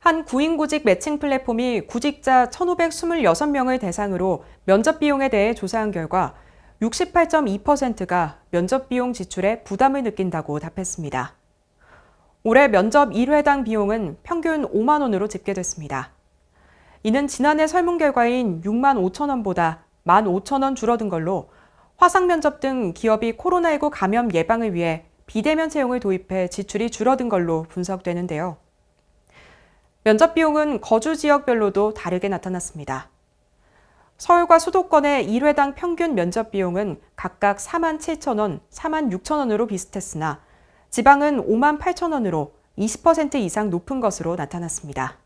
한 구인구직 매칭 플랫폼이 구직자 1,526명을 대상으로 면접 비용에 대해 조사한 결과 68.2%가 면접 비용 지출에 부담을 느낀다고 답했습니다. 올해 면접 1회당 비용은 평균 5만 원으로 집계됐습니다. 이는 지난해 설문 결과인 6만 5천 원보다 1만 5천 원 줄어든 걸로 화상 면접 등 기업이 코로나19 감염 예방을 위해 비대면 채용을 도입해 지출이 줄어든 걸로 분석되는데요. 면접 비용은 거주 지역별로도 다르게 나타났습니다. 서울과 수도권의 1회당 평균 면접 비용은 각각 4만 7천 원, 4만 6천 원으로 비슷했으나 지방은 5만 8천 원으로 20% 이상 높은 것으로 나타났습니다.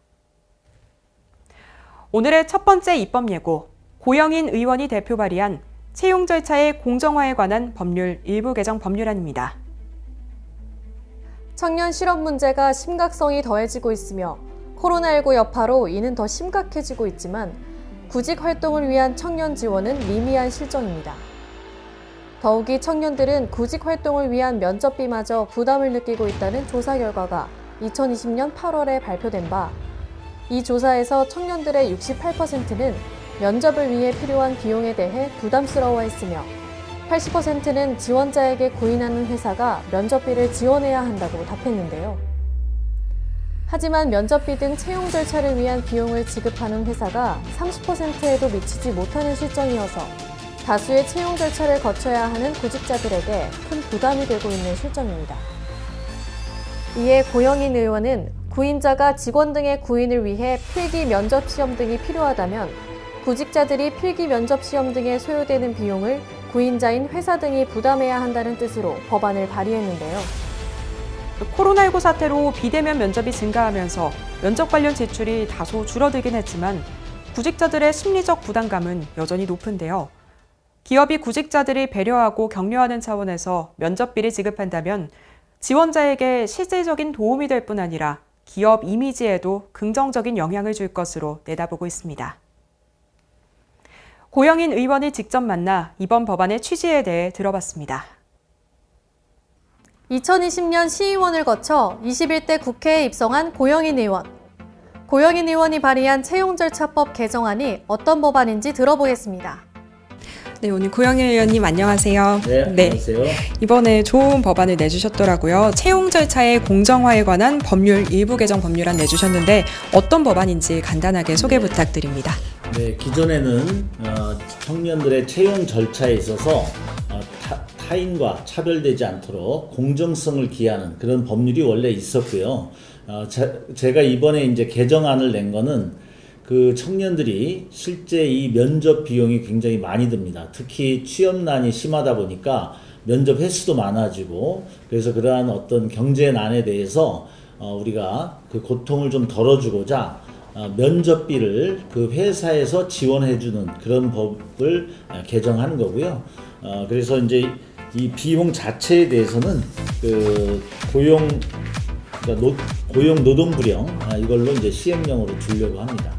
오늘의 첫 번째 입법 예고, 고영인 의원이 대표 발의한 채용 절차의 공정화에 관한 법률 일부 개정 법률안입니다. 청년 실업 문제가 심각성이 더해지고 있으며 코로나19 여파로 이는 더 심각해지고 있지만 구직 활동을 위한 청년 지원은 미미한 실정입니다. 더욱이 청년들은 구직 활동을 위한 면접비마저 부담을 느끼고 있다는 조사 결과가 2020년 8월에 발표된 바, 이 조사에서 청년들의 68%는 면접을 위해 필요한 비용에 대해 부담스러워했으며 80%는 지원자에게 구인하는 회사가 면접비를 지원해야 한다고 답했는데요. 하지만 면접비 등 채용 절차를 위한 비용을 지급하는 회사가 30%에도 미치지 못하는 실정이어서 다수의 채용 절차를 거쳐야 하는 구직자들에게 큰 부담이 되고 있는 실정입니다. 이에 고영인 의원은 구인자가 직원 등의 구인을 위해 필기 면접 시험 등이 필요하다면 구직자들이 필기 면접 시험 등에 소요되는 비용을 구인자인 회사 등이 부담해야 한다는 뜻으로 법안을 발의했는데요. 코로나19 사태로 비대면 면접이 증가하면서 면접 관련 지출이 다소 줄어들긴 했지만 구직자들의 심리적 부담감은 여전히 높은데요. 기업이 구직자들이 배려하고 격려하는 차원에서 면접비를 지급한다면 지원자에게 실질적인 도움이 될 뿐 아니라 기업 이미지에도 긍정적인 영향을 줄 것으로 내다보고 있습니다. 고영인 의원이 직접 만나 이번 법안의 취지에 대해 들어봤습니다. 2020년 시의원을 거쳐 21대 국회에 입성한 고영인 의원. 고영인 의원이 발의한 채용절차법 개정안이 어떤 법안인지 들어보겠습니다. 네, 오늘 고영인 의원님 안녕하세요. 네, 안녕하세요. 이번에 좋은 법안을 내주셨더라고요. 채용 절차의 공정화에 관한 법률 일부 개정 법률안 내주셨는데 어떤 법안인지 간단하게 소개 부탁드립니다. 네, 기존에는 청년들의 채용 절차에 있어서 타인과 차별되지 않도록 공정성을 기하는 그런 법률이 원래 있었고요. 제가 이번에 이제 개정안을 낸 거는 그 청년들이 실제 이 면접 비용이 굉장히 많이 듭니다. 특히 취업난이 심하다 보니까 면접 횟수도 많아지고 그래서 그러한 어떤 경제난에 대해서 우리가 그 고통을 좀 덜어주고자 면접비를 그 회사에서 지원해주는 그런 법을 개정하는 거고요. 그래서 이제 이 비용 자체에 대해서는 그 고용 노동부령 이걸로 이제 시행령으로 주려고 합니다.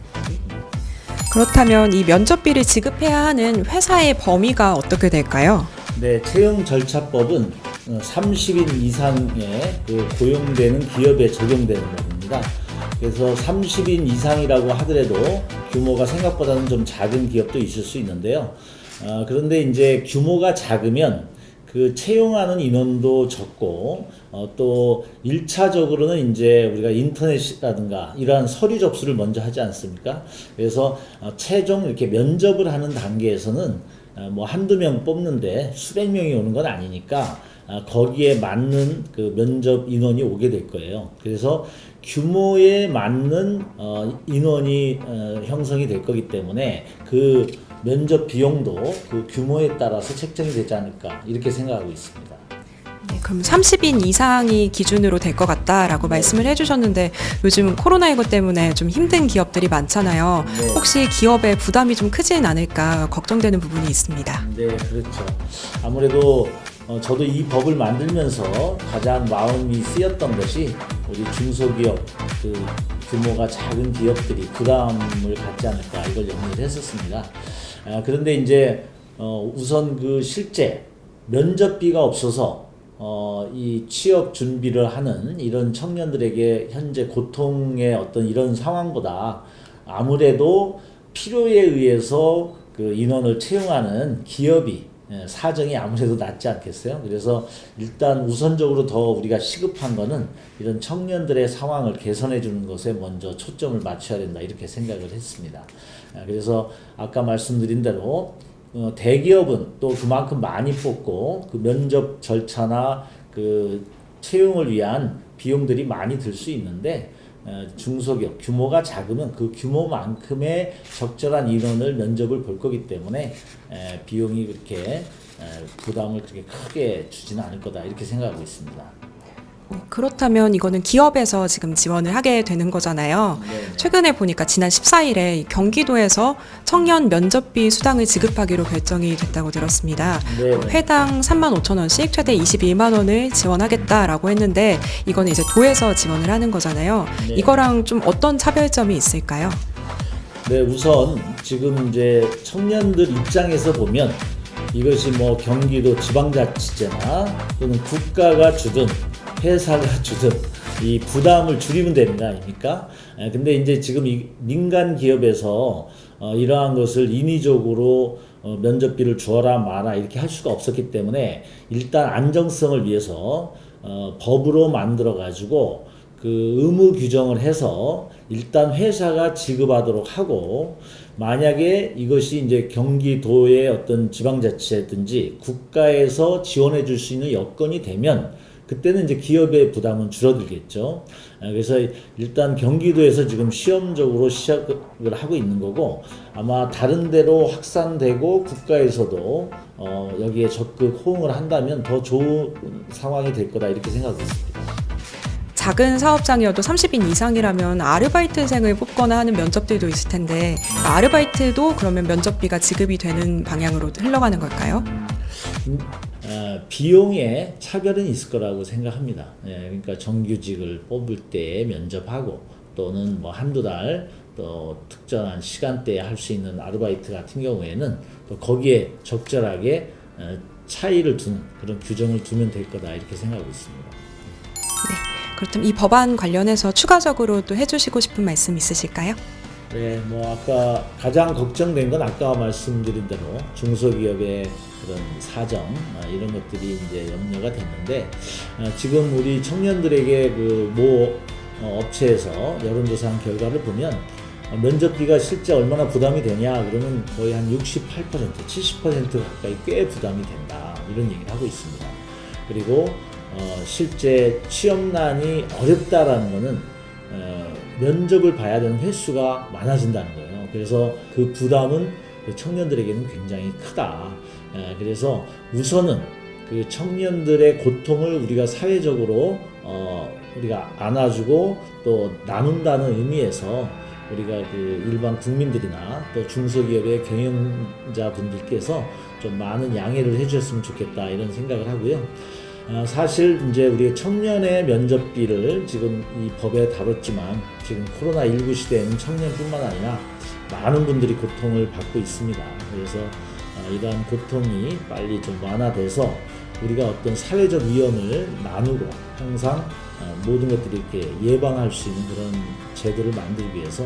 그렇다면 이 면접비를 지급해야 하는 회사의 범위가 어떻게 될까요? 네, 채용절차법은 30인 이상의 그 고용되는 기업에 적용되는 법입니다. 그래서 30인 이상이라고 하더라도 규모가 생각보다는 좀 작은 기업도 있을 수 있는데요. 그런데 이제 규모가 작으면 그 채용하는 인원도 적고 또 1차적으로는 이제 우리가 인터넷이라든가 이러한 서류 접수를 먼저 하지 않습니까? 그래서 최종 이렇게 면접을 하는 단계에서는 뭐 한두 명 뽑는데 수백 명이 오는 건 아니니까 거기에 맞는 그 면접 인원이 오게 될 거예요. 그래서 규모에 맞는 인원이 형성이 될 거기 때문에 그 면접 비용도 그 규모에 따라서 책정이 되지 않을까 이렇게 생각하고 있습니다. 네, 그럼 30인 이상이 기준으로 될 것 같다라고 말씀을 해주셨는데 요즘 코로나19 때문에 좀 힘든 기업들이 많잖아요. 네. 혹시 기업의 부담이 좀 크진 않을까 걱정되는 부분이 있습니다. 네, 그렇죠. 아무래도 저도 이 법을 만들면서 가장 마음이 쓰였던 것이 우리 중소기업, 그 규모가 작은 기업들이 부담을 갖지 않을까 이걸 염두를 했었습니다. 그런데 이제 우선 그 실제 면접비가 없어서 이 취업 준비를 하는 이런 청년들에게 현재 고통의 어떤 이런 상황보다 아무래도 필요에 의해서 그 인원을 채용하는 기업이 사정이 아무래도 낫지 않겠어요? 그래서 일단 우선적으로 더 우리가 시급한 거는 이런 청년들의 상황을 개선해 주는 것에 먼저 초점을 맞춰야 된다 이렇게 생각을 했습니다. 그래서 아까 말씀드린 대로 대기업은 또 그만큼 많이 뽑고 그 면접 절차나 그 채용을 위한 비용들이 많이 들 수 있는데 중소기업 규모가 작으면 그 규모만큼의 적절한 인원을 면접을 볼 거기 때문에 비용이 그렇게 부담을 그렇게 크게 주지는 않을 거다 이렇게 생각하고 있습니다. 그렇다면 이거는 기업에서 지금 지원을 하게 되는 거잖아요. 네. 최근에 보니까 지난 14일에 경기도에서 청년 면접비 수당을 지급하기로 결정이 됐다고 들었습니다. 네. 회당 35,000원씩 최대 21만 원을 지원하겠다라고 했는데 이거는 이제 도에서 지원을 하는 거잖아요. 네. 이거랑 좀 어떤 차별점이 있을까요? 네, 우선 지금 이제 청년들 입장에서 보면 이것이 뭐 경기도 지방자치제나 또는 국가가 주든 회사가 주든 이 부담을 줄이면 되는 거 아닙니까? 근데 이제 지금 이 민간 기업에서 이러한 것을 인위적으로 면접비를 주어라 마라 이렇게 할 수가 없었기 때문에 일단 안정성을 위해서 법으로 만들어 가지고 그 의무 규정을 해서 일단 회사가 지급하도록 하고 만약에 이것이 이제 경기도의 어떤 지방자치라든지 국가에서 지원해 줄 수 있는 여건이 되면 그때는 이제 기업의 부담은 줄어들겠죠. 그래서 일단 경기도에서 지금 시험적으로 시작을 하고 있는 거고 아마 다른 데로 확산되고 국가에서도 여기에 적극 호응을 한다면 더 좋은 상황이 될 거다 이렇게 생각하고 있습니다. 작은 사업장이어도 30인 이상이라면 아르바이트생을 뽑거나 하는 면접들도 있을 텐데 아르바이트도 그러면 면접비가 지급이 되는 방향으로 흘러가는 걸까요? 비용에 차별은 있을 거라고 생각합니다. 그러니까 정규직을 뽑을 때 면접하고 또는 뭐 한두 달 또 특정한 시간대에 할 수 있는 아르바이트 같은 경우에는 또 거기에 적절하게 차이를 두는 그런 규정을 두면 될 거다 이렇게 생각하고 있습니다. 그렇다면 이 법안 관련해서 추가적으로 또 해주시고 싶은 말씀 있으실까요? 네, 뭐 아까 가장 걱정된 건 아까 말씀드린 대로 중소기업의 그런 사정 이런 것들이 이제 염려가 됐는데 지금 우리 청년들에게 그 모 업체에서 여론조사한 결과를 보면 면접비가 실제 얼마나 부담이 되냐 그러면 거의 한 68%, 70% 가까이 꽤 부담이 된다 이런 얘기를 하고 있습니다. 그리고 실제 취업난이 어렵다라는 거는 면접을 봐야 되는 횟수가 많아진다는 거예요. 그래서 그 부담은 청년들에게는 굉장히 크다. 그래서 우선은 그 청년들의 고통을 우리가 사회적으로 우리가 안아주고 또 나눈다는 의미에서 우리가 그 일반 국민들이나 또 중소기업의 경영자분들께서 좀 많은 양해를 해주셨으면 좋겠다 이런 생각을 하고요. 사실 이제 우리 청년의 면접비를 지금 이 법에 다뤘지만 지금 코로나19 시대에는 청년뿐만 아니라 많은 분들이 고통을 받고 있습니다. 그래서 이러한 고통이 빨리 좀 완화돼서 우리가 어떤 사회적 위험을 나누고 항상 모든 것들이 이렇게 예방할 수 있는 그런 제도를 만들기 위해서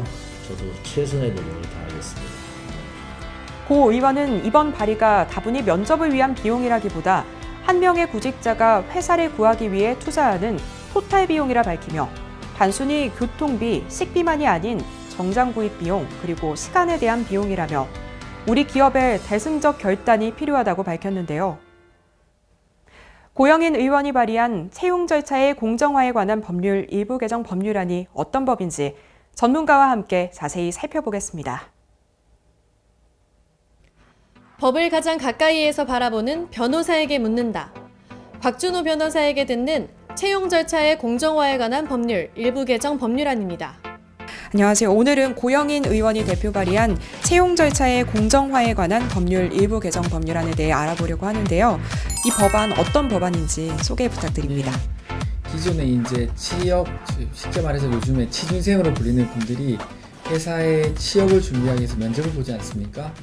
저도 최선의 노력을 다하겠습니다. 고 의원은 이번 발의가 다분히 면접을 위한 비용이라기보다 한 명의 구직자가 회사를 구하기 위해 투자하는 토탈 비용이라 밝히며 단순히 교통비, 식비만이 아닌 정장 구입 비용 그리고 시간에 대한 비용이라며 우리 기업의 대승적 결단이 필요하다고 밝혔는데요. 고영인 의원이 발의한 채용 절차의 공정화에 관한 법률 일부 개정 법률안이 어떤 법인지 전문가와 함께 자세히 살펴보겠습니다. 법을 가장 가까이에서 바라보는 변호사에게 묻는다. 곽준호 변호사에게 듣는 채용 절차의 공정화에 관한 법률 일부 개정 법률안입니다. 안녕하세요. 오늘은 고영인 의원이 대표 발의한 채용 절차의 공정화에 관한 법률 일부 개정 법률안에 대해 알아보려고 하는데요. 이 법안 어떤 법안인지 소개 부탁드립니다. 기존에 이제 취업, 쉽게 말해서 요즘에 취준생으로 불리는 분들이 회사에 취업을 준비하기 위해서 면접을 보지 않습니까?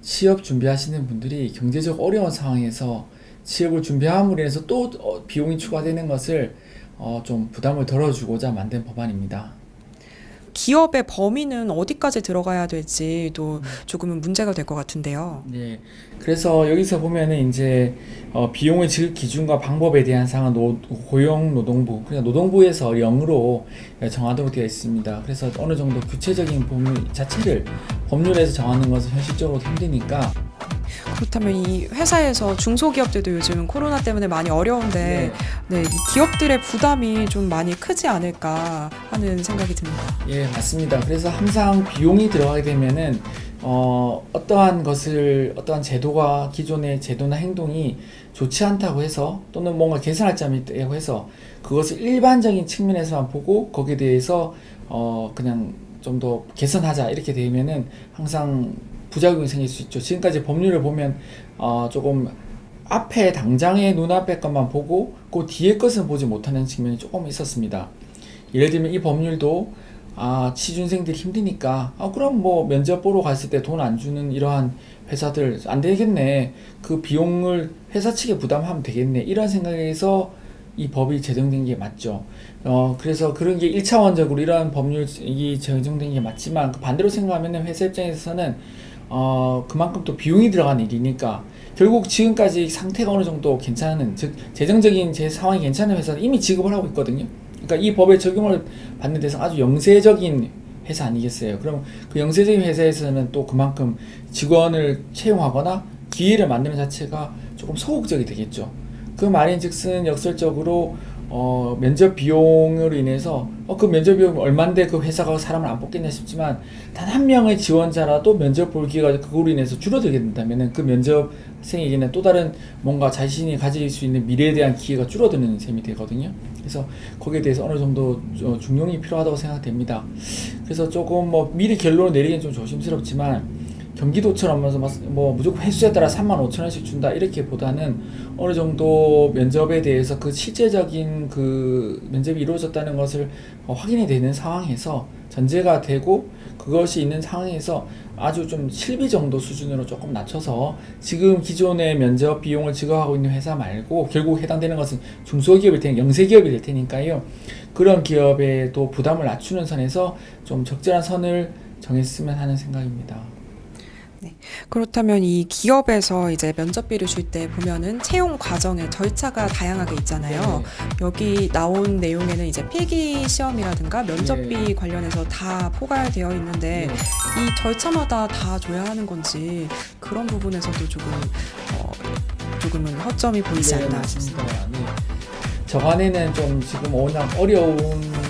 취업 준비하시는 분들이 경제적 어려운 상황에서 취업을 준비함으로 인해서 또 비용이 추가되는 것을 좀 부담을 덜어주고자 만든 법안입니다. 기업의 범위는 어디까지 들어가야 될지도 조금은 문제가 될 것 같은데요. 네. 그래서 여기서 보면은 이제 비용의 지급 기준과 방법에 대한 사항은 고용노동부, 그러니까 노동부에서 영으로 정하도록 되어 있습니다. 그래서 어느 정도 구체적인 법률 자체를 법률에서 정하는 것은 현실적으로 힘드니까. 그렇다면 이 회사에서 중소기업들도 요즘 코로나 때문에 많이 어려운데 네, 이 기업들의 부담이 좀 많이 크지 않을까 하는 생각이 듭니다. 예, 맞습니다. 그래서 항상 비용이 들어가게 되면은 어떠한 제도가 기존의 제도나 행동이 좋지 않다고 해서 또는 뭔가 개선할 점이 있다고 해서 그것을 일반적인 측면에서만 보고 거기에 대해서 그냥 좀 더 개선하자 이렇게 되면은 항상 부작용이 생길 수 있죠. 지금까지 법률을 보면 조금 앞에 당장의 눈앞의 것만 보고 그 뒤에 것은 보지 못하는 측면이 조금 있었습니다. 예를 들면 이 법률도 취준생들이 힘드니까 그럼 뭐 면접 보러 갔을 때 돈 안 주는 이러한 회사들 안 되겠네. 그 비용을 회사 측에 부담하면 되겠네. 이런 생각에서 이 법이 제정된 게 맞죠. 그래서 그런 게 1차원적으로 이러한 법률이 제정된 게 맞지만 반대로 생각하면 회사 입장에서는 그만큼 또 비용이 들어간 일이니까 결국 지금까지 상태가 어느 정도 괜찮은, 즉 재정적인 제 상황이 괜찮은 회사는 이미 지급을 하고 있거든요. 그러니까 이 법의 적용을 받는 데서 아주 영세적인 회사 아니겠어요. 그럼 그 영세적인 회사에서는 또 그만큼 직원을 채용하거나 기회를 만드는 자체가 조금 소극적이 되겠죠. 그 말인즉슨 역설적으로 면접 비용으로 인해서 그 면접 비용이 얼만데 그 회사가 사람을 안 뽑겠냐 싶지만 단 한 명의 지원자라도 면접 볼 기회가 그거로 인해서 줄어들게 된다면 그 면접생에게는 또 다른 뭔가 자신이 가질 수 있는 미래에 대한 기회가 줄어드는 셈이 되거든요. 그래서 거기에 대해서 어느 정도 중용이 필요하다고 생각됩니다. 그래서 조금 미리 결론을 내리기는 좀 조심스럽지만 경기도처럼 뭐 무조건 횟수에 따라 35,000원씩 준다 이렇게 보다는 어느 정도 면접에 대해서 그 실제적인 그 면접이 이루어졌다는 것을 확인이 되는 상황에서 전제가 되고 그것이 있는 상황에서 아주 좀 실비 정도 수준으로 조금 낮춰서 지금 기존의 면접 비용을 지급하고 있는 회사 말고 결국 해당되는 것은 중소기업일 테니까 영세기업이 될 테니까요. 그런 기업에도 부담을 낮추는 선에서 좀 적절한 선을 정했으면 하는 생각입니다. 네. 그렇다면 이 기업에서 이제 면접비를 줄 때 보면은 채용 과정에 절차가 다양하게 있잖아요. 여기 나온 내용에는 이제 필기 시험이라든가 면접비 관련해서 다 포괄되어 있는데 이 절차마다 다 줘야 하는 건지 그런 부분에서도 조금은 허점이 보이지 않나 싶습니다. 저간에는 좀 지금 워낙 어려운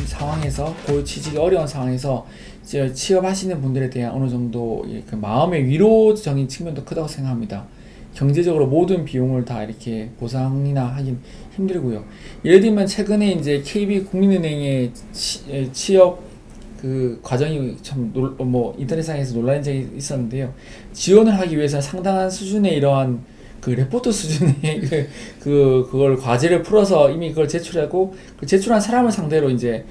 상황에서 취직이 어려운 상황에서 이제 취업하시는 분들에 대한 어느 정도 그 마음의 위로적인 측면도 크다고 생각합니다. 경제적으로 모든 비용을 다 이렇게 보상이나 하긴 힘들고요. 예를 들면 최근에 이제 KB 국민은행의 취업 그 과정이 참 인터넷상에서 논란인 적이 있었는데요. 지원을 하기 위해서 상당한 수준의 이러한 그 레포트 수준의 그걸 과제를 풀어서 이미 그걸 제출하고 그 제출한 사람을 상대로 이제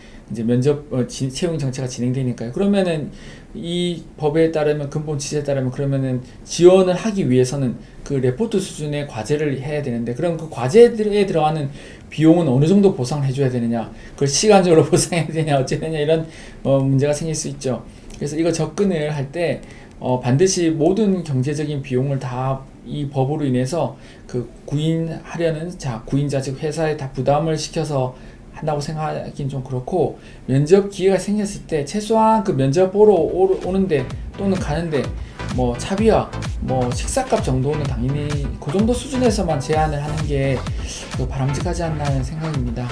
면접 채용 정체가 진행되니까요. 그러면은 이 법에 따르면 근본 취지에 따르면 그러면은 지원을 하기 위해서는 그 레포트 수준의 과제를 해야 되는데 그럼 그 과제에 들어가는 비용은 어느 정도 보상을 해줘야 되느냐, 그걸 시간적으로 보상해야 되냐 어째야 되냐 이런 문제가 생길 수 있죠. 그래서 이거 접근을 할 때 반드시 모든 경제적인 비용을 다 이 법으로 인해서 그 구인자 즉 회사에 다 부담을 시켜서 한다고 생각하긴 좀 그렇고 면접 기회가 생겼을 때 최소한 그 면접 보러 오는데 또는 가는데 뭐 차비와 뭐 식사값 정도는 당연히 그 정도 수준에서만 제한을 하는 게 바람직하지 않나 하는 생각입니다.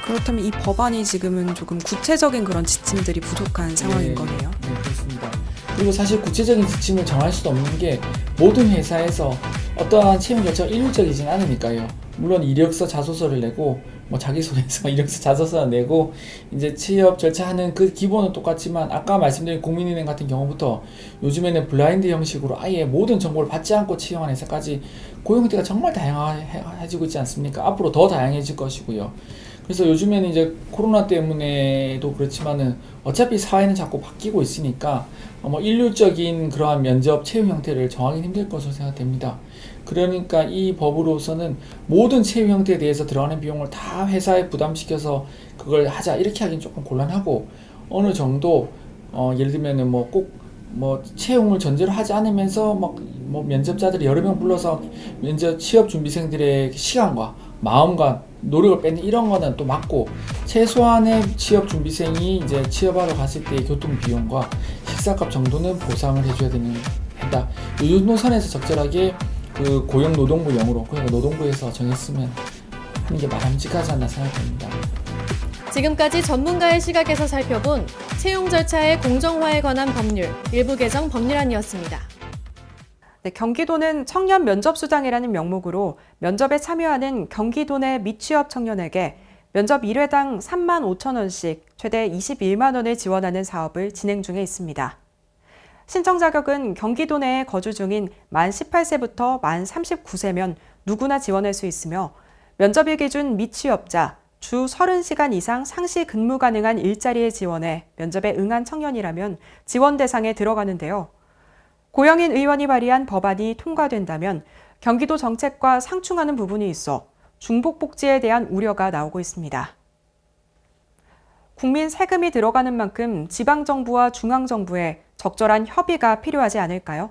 그렇다면 이 법안이 지금은 조금 구체적인 그런 지침들이 부족한 상황인 거네요. 네, 그렇습니다. 그리고 사실 구체적인 지침을 정할 수도 없는 게 모든 회사에서 어떠한 채용 절차가 일률적이진 않으니까요. 물론 이력서 자소서를 내고 뭐 자기소개서 이력서 자소서를 내고 이제 취업 절차하는 그 기본은 똑같지만 아까 말씀드린 국민은행 같은 경우부터 요즘에는 블라인드 형식으로 아예 모든 정보를 받지 않고 채용하는 회사까지 고용 형태가 정말 다양해지고 있지 않습니까? 앞으로 더 다양해질 것이고요. 그래서 요즘에는 이제 코로나 때문에도 그렇지만은 어차피 사회는 자꾸 바뀌고 있으니까 일률적인 그러한 면접 채용 형태를 정하기 힘들 것으로 생각됩니다. 그러니까 이 법으로서는 모든 채용 형태에 대해서 들어가는 비용을 다 회사에 부담시켜서 그걸 하자 이렇게 하기는 조금 곤란하고, 어느 정도 예를 들면은 꼭 채용을 전제로 하지 않으면서 면접자들이 여러 명 불러서 면접 취업 준비생들의 시간과 마음과 노력을 뺏는 이런 거는 또 맞고, 최소한의 취업 준비생이 이제 취업하러 갔을 때의 교통 비용과 식사값 정도는 보상을 해줘야 된다. 이 정도 선에서 적절하게 그 고용노동부용으로, 그러니까 노동부에서 정했으면 하는 게 바람직하지 않나 생각합니다. 지금까지 전문가의 시각에서 살펴본 채용 절차의 공정화에 관한 법률 일부 개정 법률안이었습니다. 네, 경기도는 청년 면접수당이라는 명목으로 면접에 참여하는 경기도 내 미취업 청년에게 면접 1회당 3만 5천 원씩 최대 21만 원을 지원하는 사업을 진행 중에 있습니다. 신청 자격은 경기도 내에 거주 중인 만 18세부터 만 39세면 누구나 지원할 수 있으며, 면접일 기준 미취업자, 주 30시간 이상 상시 근무 가능한 일자리에 지원해 면접에 응한 청년이라면 지원 대상에 들어가는데요. 고영인 의원이 발의한 법안이 통과된다면 경기도 정책과 상충하는 부분이 있어 중복복지에 대한 우려가 나오고 있습니다. 국민 세금이 들어가는 만큼 지방정부와 중앙정부의 적절한 협의가 필요하지 않을까요?